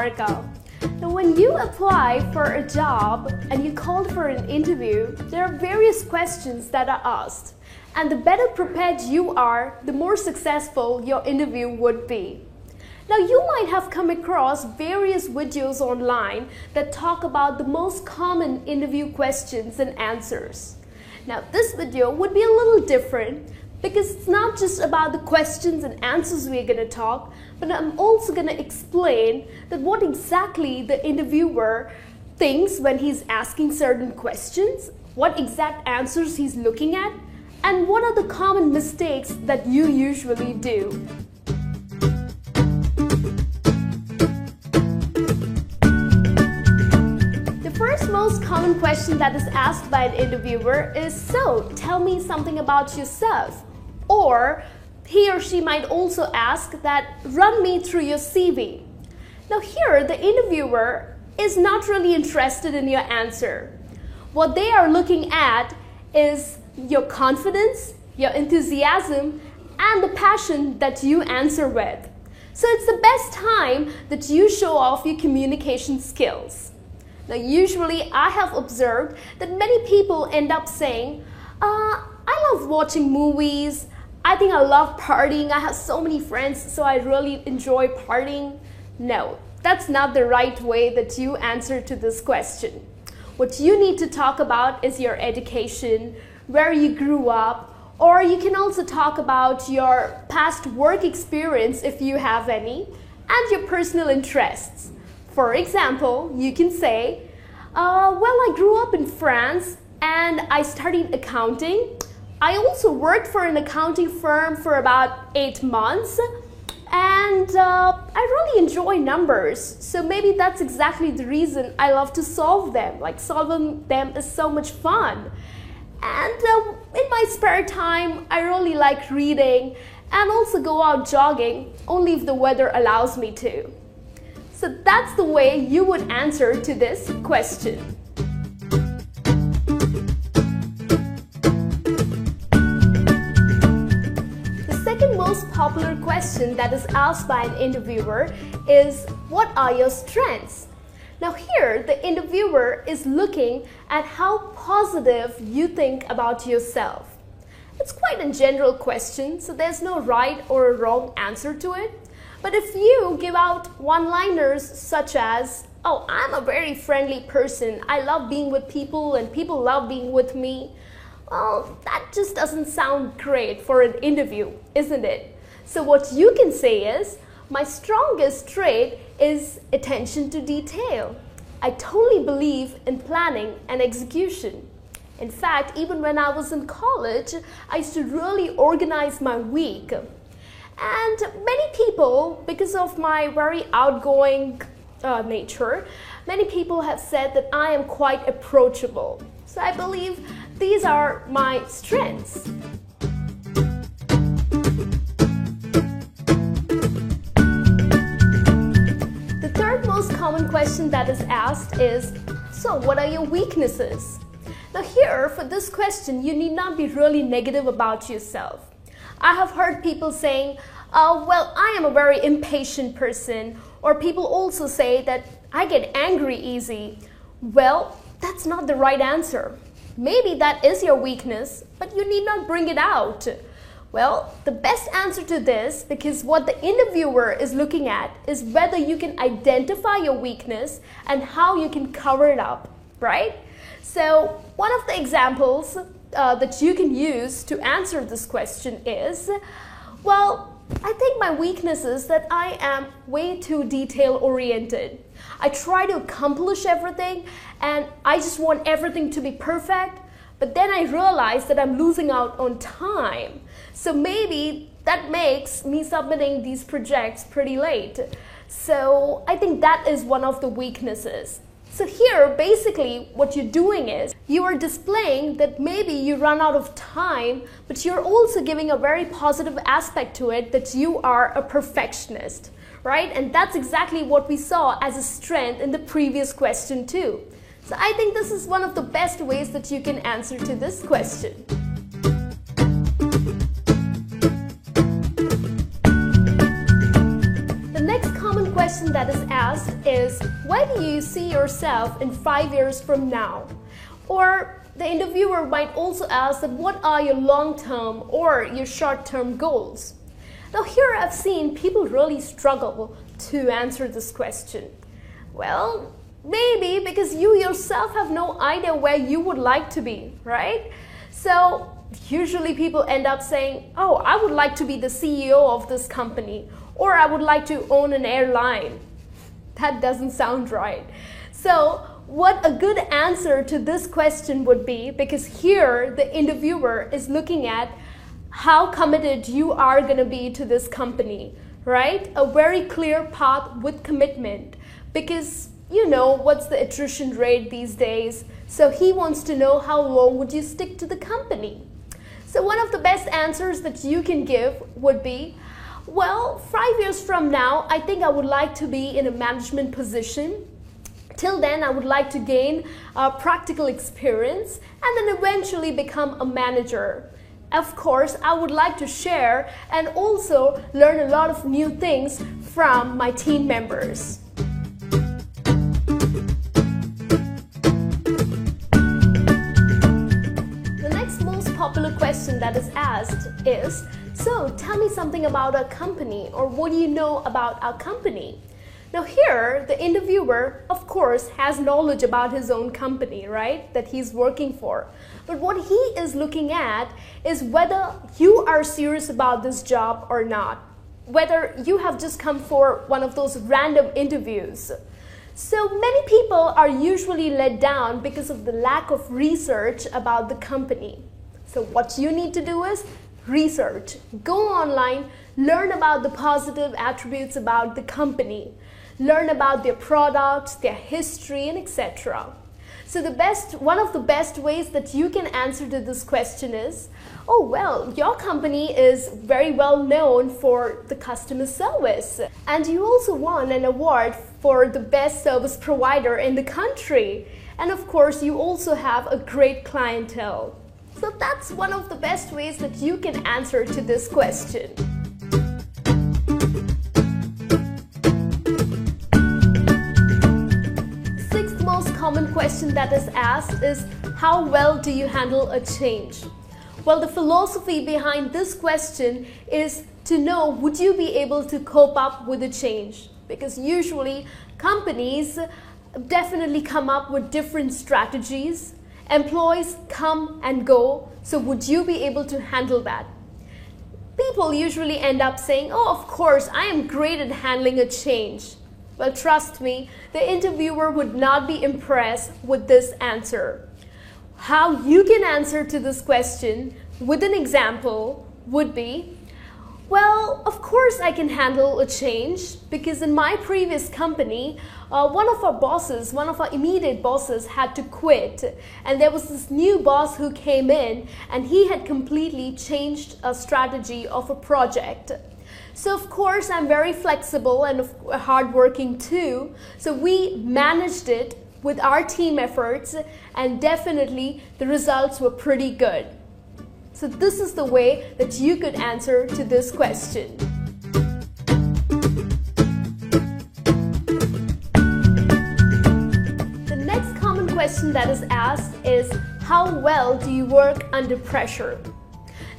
Niharika. Now, when you apply for a job and you called for an interview, there are various questions that are asked. And the better prepared you are, the more successful your interview would be. Now, you might have come across various videos online that talk about the most common interview questions and answers. Now, this video would be a little different because it's not just about the questions and answers we're going to talk, but I'm also going to explain that what exactly the interviewer thinks when he's asking certain questions, what exact answers he's looking at, and what are the common mistakes that you usually do. The first most common question that is asked by an interviewer is, "So, tell me something about yourself." Or he or she might also ask that, "Run me through your CV." Now here, the interviewer is not really interested in your answer. What they are looking at is your confidence, your enthusiasm, and the passion that you answer with. So it's the best time that you show off your communication skills. Now usually I have observed that many people end up saying, I love watching movies, I think I love partying, I have so many friends, so I really enjoy partying. No, that's not the right way that you answer to this question. What you need to talk about is your education, where you grew up, or you can also talk about your past work experience if you have any, and your personal interests. For example, you can say, well, I grew up in France and I studied accounting. I also worked for an accounting firm for about 8 months, and I really enjoy numbers. So maybe that's exactly the reason I love to solve them. Like, solving them is so much fun. And in my spare time, I really like reading and also go out jogging, only if the weather allows me to. So that's the way you would answer to this question. Most popular question that is asked by an interviewer is, what are your strengths? Now here, the interviewer is looking at how positive you think about yourself. It's quite a general question, so there's no right or wrong answer to it. But if you give out one-liners such as, "Oh, I'm a very friendly person, I love being with people and people love being with me," well, that just doesn't sound great for an interview, isn't it? So what you can say is, "My strongest trait is attention to detail. I totally believe in planning and execution. In fact, even when I was in college, I used to really organize my week. And many people, because of my very outgoing nature, many people have said that I am quite approachable. So I believe these are my strengths." The third most common question that is asked is, "So what are your weaknesses?" Now here, for this question, you need not be really negative about yourself. I have heard people saying, well, I am a very impatient person, or people also say that I get angry easy. Well, that's not the right answer. Maybe that is your weakness, but you need not bring it out. Well, the best answer to this, because what the interviewer is looking at is whether you can identify your weakness and how you can cover it up, right? So one of the examples that you can use to answer this question is, well, I think my weakness is that I am way too detail-oriented. I try to accomplish everything and I just want everything to be perfect, but then I realize that I'm losing out on time. So maybe that makes me submitting these projects pretty late. So I think that is one of the weaknesses. So here, basically, what you're doing is you are displaying that maybe you run out of time, but you're also giving a very positive aspect to it, that you are a perfectionist, right? And that's exactly what we saw as a strength in the previous question too. So I think this is one of the best ways that you can answer to this question. question that is asked is, where do you see yourself in 5 years from now? Or the interviewer might also ask that what are your long-term or your short-term goals? Now here I've seen people really struggle to answer this question. Well, maybe because you yourself have no idea where you would like to be, right? So usually people end up saying, oh, I would like to be the CEO of this company, or I would like to own an airline. That doesn't sound right. So what a good answer to this question would be, because here the interviewer is looking at how committed you are going to be to this company, right? A very clear path with commitment, because you know what's the attrition rate these days. So he wants to know how long would you stick to the company. So one of the best answers that you can give would be, well, 5 years from now, I think I would like to be in a management position. Till then, I would like to gain practical experience and then eventually become a manager. Of course, I would like to share and also learn a lot of new things from my team members. Popular question that is asked is, so tell me something about our company, or what do you know about our company? Now here, the interviewer, of course, has knowledge about his own company, right, that he's working for. But what he is looking at is whether you are serious about this job or not, whether you have just come for one of those random interviews. So many people are usually let down because of the lack of research about the company. So what you need to do is research. Go online, learn about the positive attributes about the company, learn about their products, their history, and etc. So one of the best ways that you can answer to this question is, oh well, your company is very well known for the customer service, and you also won an award for the best service provider in the country. And of course, you also have a great clientele. So that's one of the best ways that you can answer to this question. Sixth most common question that is asked is, how well do you handle a change? Well, the philosophy behind this question is to know, would you be able to cope up with a change? Because usually companies definitely come up with different strategies. Employees come and go, so would you be able to handle that? People usually end up saying, oh, of course, I am great at handling a change. Well, trust me, the interviewer would not be impressed with this answer. How you can answer to this question with an example would be, well, of course I can handle a change, because in my previous company, one of our immediate bosses had to quit, and there was this new boss who came in, and he had completely changed a strategy of a project. So of course I'm very flexible and hardworking too, so we managed it with our team efforts, and definitely the results were pretty good. So this is the way that you could answer to this question. The next common question that is asked is, how well do you work under pressure?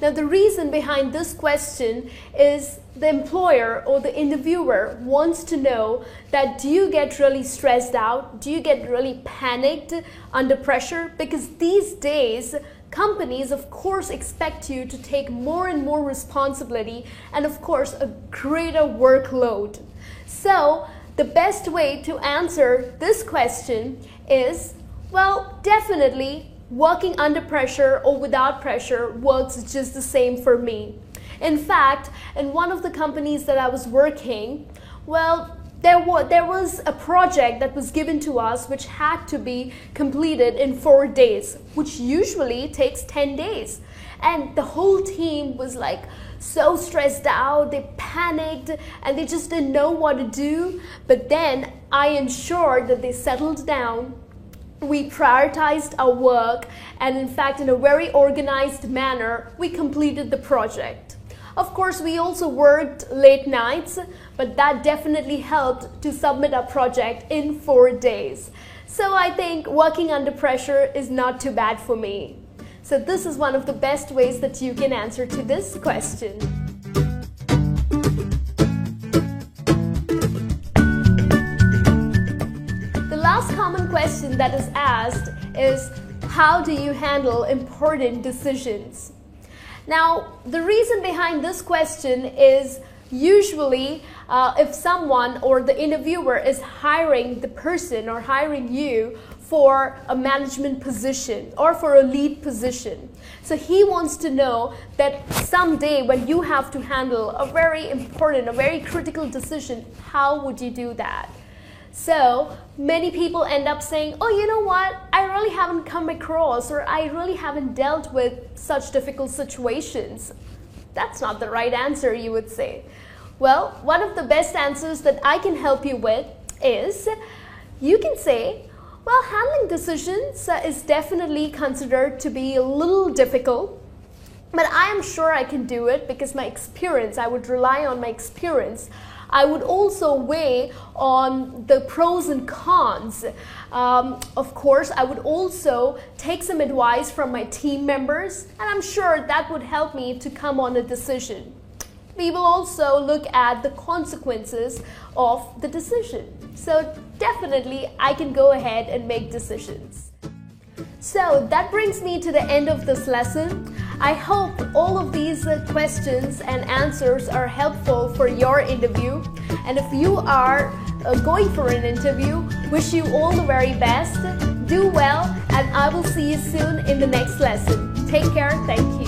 Now the reason behind this question is the employer or the interviewer wants to know that, do you get really stressed out? Do you get really panicked under pressure? Because these days, companies of course expect you to take more and more responsibility and of course a greater workload. So the best way to answer this question is, well, definitely working under pressure or without pressure works just the same for me. In fact, in one of the companies that I was working, well, there was a project that was given to us which had to be completed in 4 days, which usually takes 10 days. And the whole team was like so stressed out, they panicked, and they just didn't know what to do. But then I ensured that they settled down. We prioritized our work, and in fact, in a very organized manner, we completed the project. Of course, we also worked late nights, but that definitely helped to submit our project in 4 days. So I think working under pressure is not too bad for me. So this is one of the best ways that you can answer to this question. The last common question that is asked is, how do you handle important decisions? Now, the reason behind this question is usually if someone or the interviewer is hiring the person or hiring you for a management position or for a lead position. So he wants to know that someday when you have to handle a very important, a very critical decision, how would you do that? So many people end up saying, oh, you know what, I really haven't come across, or I really haven't dealt with such difficult situations. That's not the right answer, you would say. Well, one of the best answers that I can help you with is, you can say, well, handling decisions is definitely considered to be a little difficult, but I am sure I can do it because my experience, I would rely on my experience. I would also weigh on the pros and cons. Of course, I would also take some advice from my team members, and I'm sure that would help me to come on a decision. We will also look at the consequences of the decision. So definitely, I can go ahead and make decisions. So that brings me to the end of this lesson. I hope all of these questions and answers are helpful for your interview. And if you are going for an interview, wish you all the very best. Do well, and I will see you soon in the next lesson. Take care. Thank you.